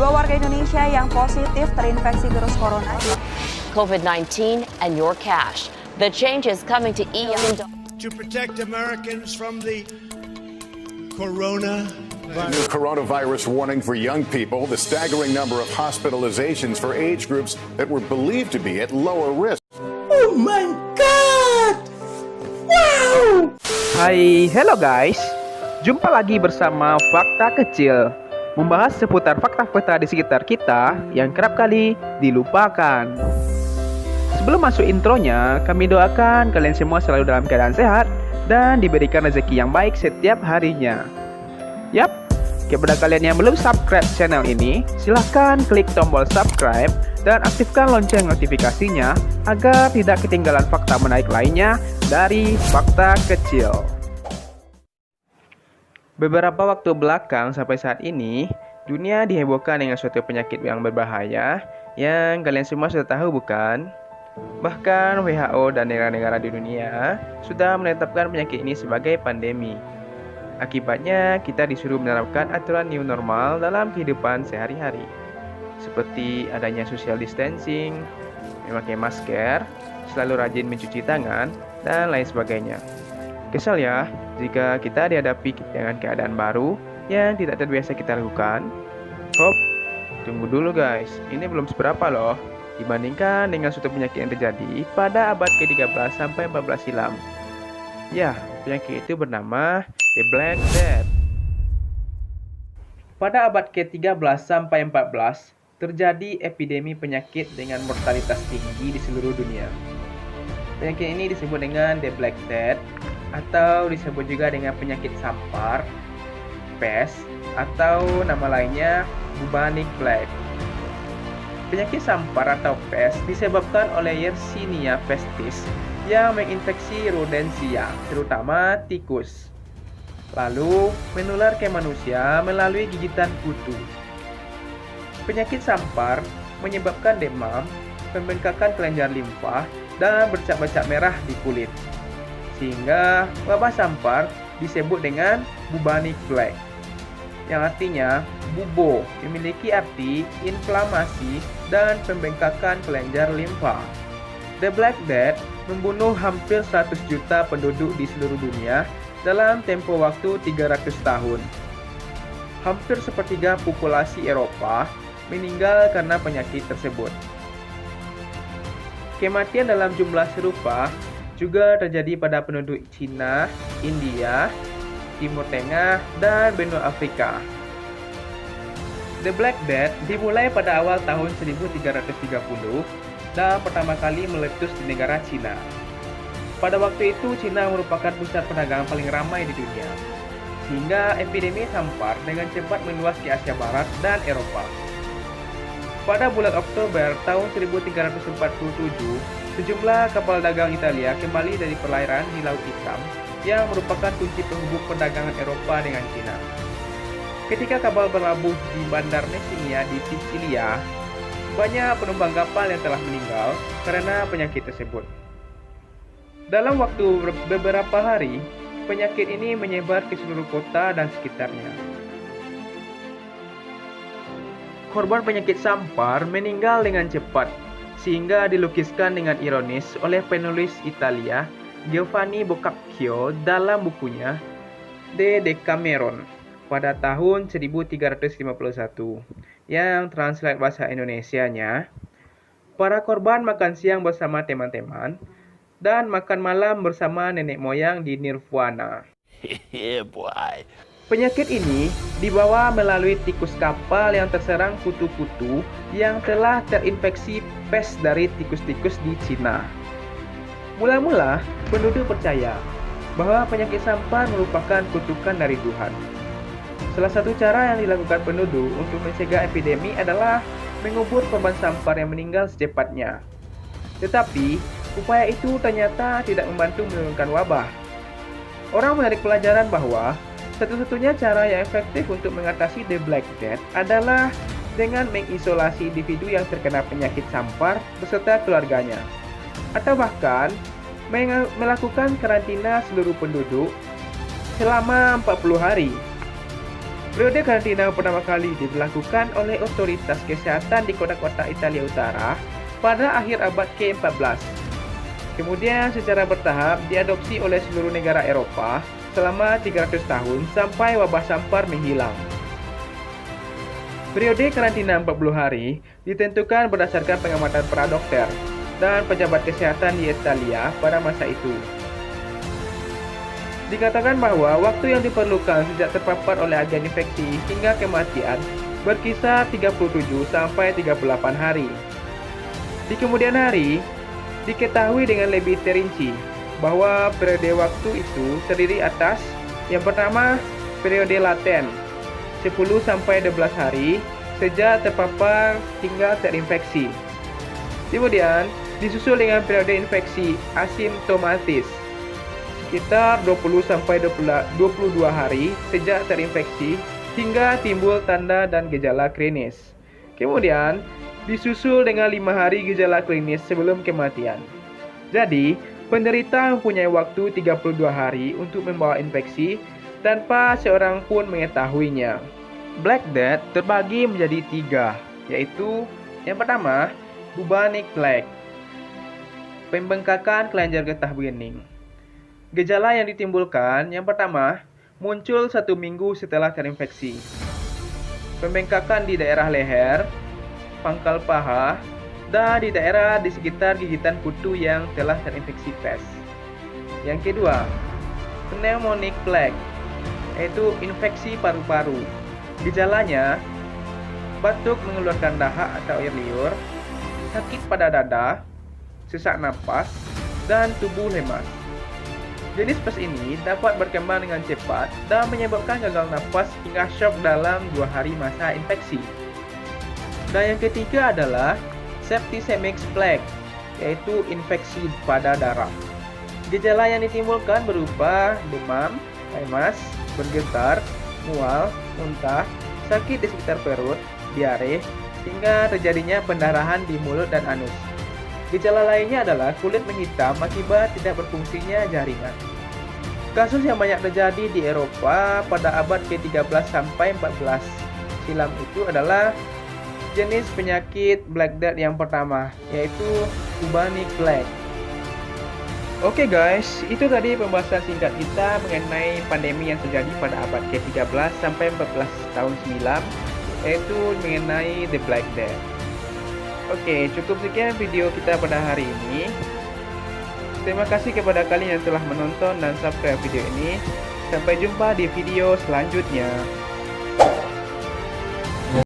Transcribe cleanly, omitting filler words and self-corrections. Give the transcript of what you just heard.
2 warga Indonesia yang positif terinfeksi virus corona. COVID-19 and your cash. The change is coming to EU. To protect Americans from the coronavirus. New coronavirus warning for young people, the staggering number of hospitalizations for age groups that were believed to be at lower risk. Oh my god! Wow! Hai, hello guys. Jumpa lagi bersama Fakta Kecil, membahas seputar fakta-fakta di sekitar kita yang kerap kali dilupakan. Sebelum masuk intronya, kami doakan kalian semua selalu dalam keadaan sehat dan diberikan rezeki yang baik setiap harinya. Yap, kepada kalian yang belum subscribe channel ini, silahkan klik tombol subscribe dan aktifkan lonceng notifikasinya agar tidak ketinggalan fakta menarik lainnya dari Fakta Kecil. Beberapa waktu belakang sampai saat ini, dunia dihebohkan dengan suatu penyakit yang berbahaya yang kalian semua sudah tahu bukan? Bahkan WHO dan negara-negara di dunia sudah menetapkan penyakit ini sebagai pandemi. Akibatnya, kita disuruh menerapkan aturan new normal dalam kehidupan sehari-hari, seperti adanya social distancing, memakai masker, selalu rajin mencuci tangan, dan lain sebagainya. Kesal ya, jika kita dihadapi dengan keadaan baru yang tidak terbiasa kita lakukan. Hop, tunggu dulu guys, ini belum seberapa loh dibandingkan dengan suatu penyakit yang terjadi pada abad ke-13 sampai 14 silam. Ya, penyakit itu bernama The Black Death. Pada abad ke-13 sampai 14, terjadi epidemi penyakit dengan mortalitas tinggi di seluruh dunia. Penyakit ini disebut dengan The Black Death, atau disebut juga dengan penyakit sampar, pest, atau nama lainnya bubonic plague. Penyakit sampar atau pest disebabkan oleh Yersinia pestis yang menginfeksi rodensia, terutama tikus. Lalu menular ke manusia melalui gigitan kutu. Penyakit sampar menyebabkan demam, pembengkakan kelenjar limfa, dan bercak-bercak merah di kulit. Sehingga wabah sampar disebut dengan bubonic plague, yang artinya bubo, memiliki arti inflamasi dan pembengkakan kelenjar limfa. The Black Death membunuh hampir 100 juta penduduk di seluruh dunia dalam tempo waktu 300 tahun. Hampir sepertiga populasi Eropa meninggal karena penyakit tersebut. Kematian dalam jumlah serupa juga terjadi pada penduduk Cina, India, Timur Tengah, dan benua Afrika. The Black Death dimulai pada awal tahun 1330 dan pertama kali meletus di negara Cina. Pada waktu itu, Cina merupakan pusat perdagangan paling ramai di dunia, sehingga epidemi sampar dengan cepat meluas ke Asia Barat dan Eropa. Pada bulan Oktober tahun 1347, sejumlah kapal dagang Italia kembali dari perairan di Laut Hitam yang merupakan kunci penghubung perdagangan Eropa dengan Cina. Ketika kapal berlabuh di Bandar Messina di Sisilia, banyak penumpang kapal yang telah meninggal karena penyakit tersebut. Dalam waktu beberapa hari, penyakit ini menyebar ke seluruh kota dan sekitarnya. Korban penyakit sampar meninggal dengan cepat, sehingga dilukiskan dengan ironis oleh penulis Italia Giovanni Boccaccio dalam bukunya De Decameron pada tahun 1351, yang translate bahasa Indonesianya, para korban makan siang bersama teman-teman dan makan malam bersama nenek moyang di Nirvana. Penyakit ini dibawa melalui tikus kapal yang terserang kutu-kutu yang telah terinfeksi pes dari tikus-tikus di Cina. Mula-mula, penduduk percaya bahwa penyakit sampar merupakan kutukan dari Tuhan. Salah satu cara yang dilakukan penduduk untuk mencegah epidemi adalah mengubur korban sampar yang meninggal secepatnya. Tetapi, upaya itu ternyata tidak membantu menurunkan wabah. Orang menarik pelajaran bahwa satu-satunya cara yang efektif untuk mengatasi The Black Death adalah dengan mengisolasi individu yang terkena penyakit sampar beserta keluarganya, atau bahkan melakukan karantina seluruh penduduk selama 40 hari. Periode karantina pertama kali diberlakukan oleh otoritas kesehatan di kota-kota Italia Utara pada akhir abad ke-14. Kemudian secara bertahap diadopsi oleh seluruh negara Eropa selama 300 tahun sampai wabah sampar menghilang. Periode karantina 40 hari ditentukan berdasarkan pengamatan para dokter dan pejabat kesehatan di Italia pada masa itu. Dikatakan bahwa waktu yang diperlukan sejak terpapar oleh agen infeksi hingga kematian berkisar 37 sampai 38 hari. Di kemudian hari, diketahui dengan lebih terinci bahwa periode waktu itu terdiri atas yang pertama, periode laten 10 sampai 12 hari sejak terpapar hingga terinfeksi. Kemudian disusul dengan periode infeksi asimptomatis sekitar 20 sampai 22 hari sejak terinfeksi hingga timbul tanda dan gejala klinis. Kemudian disusul dengan 5 hari gejala klinis sebelum kematian. Jadi, penderita mempunyai waktu 32 hari untuk membawa infeksi tanpa seorang pun mengetahuinya. Black Death terbagi menjadi 3, yaitu yang pertama, bubonic plague, pembengkakan kelenjar getah bening. Gejala yang ditimbulkan yang pertama muncul 1 minggu setelah terinfeksi. Pembengkakan di daerah leher, pangkal paha, dan di daerah di sekitar gigitan kutu yang telah terinfeksi pes. Yang kedua, pneumonic plague, yaitu infeksi paru-paru. Gejalanya batuk mengeluarkan dahak atau air liur, sakit pada dada, sesak napas, dan tubuh lemas. Jenis pes ini dapat berkembang dengan cepat dan menyebabkan gagal nafas hingga syok dalam 2 hari masa infeksi. Dan yang ketiga adalah septicemic plague, yaitu infeksi pada darah. Gejala yang ditimbulkan berupa demam, lemas, bergetar, mual, muntah, sakit di sekitar perut, diare, hingga terjadinya pendarahan di mulut dan anus. Gejala lainnya adalah kulit menghitam akibat tidak berfungsinya jaringan. Kasus yang banyak terjadi di Eropa pada abad ke-13 sampai 14 silam itu adalah jenis penyakit Black Death yang pertama, yaitu bubonic plague. Oke guys, itu tadi pembahasan singkat kita mengenai pandemi yang terjadi pada abad ke-13 sampai 14 tahun silam, yaitu mengenai The Black Death. Oke, cukup sekian video kita pada hari ini. Terima kasih kepada kalian yang telah menonton dan subscribe video ini. Sampai jumpa di video selanjutnya.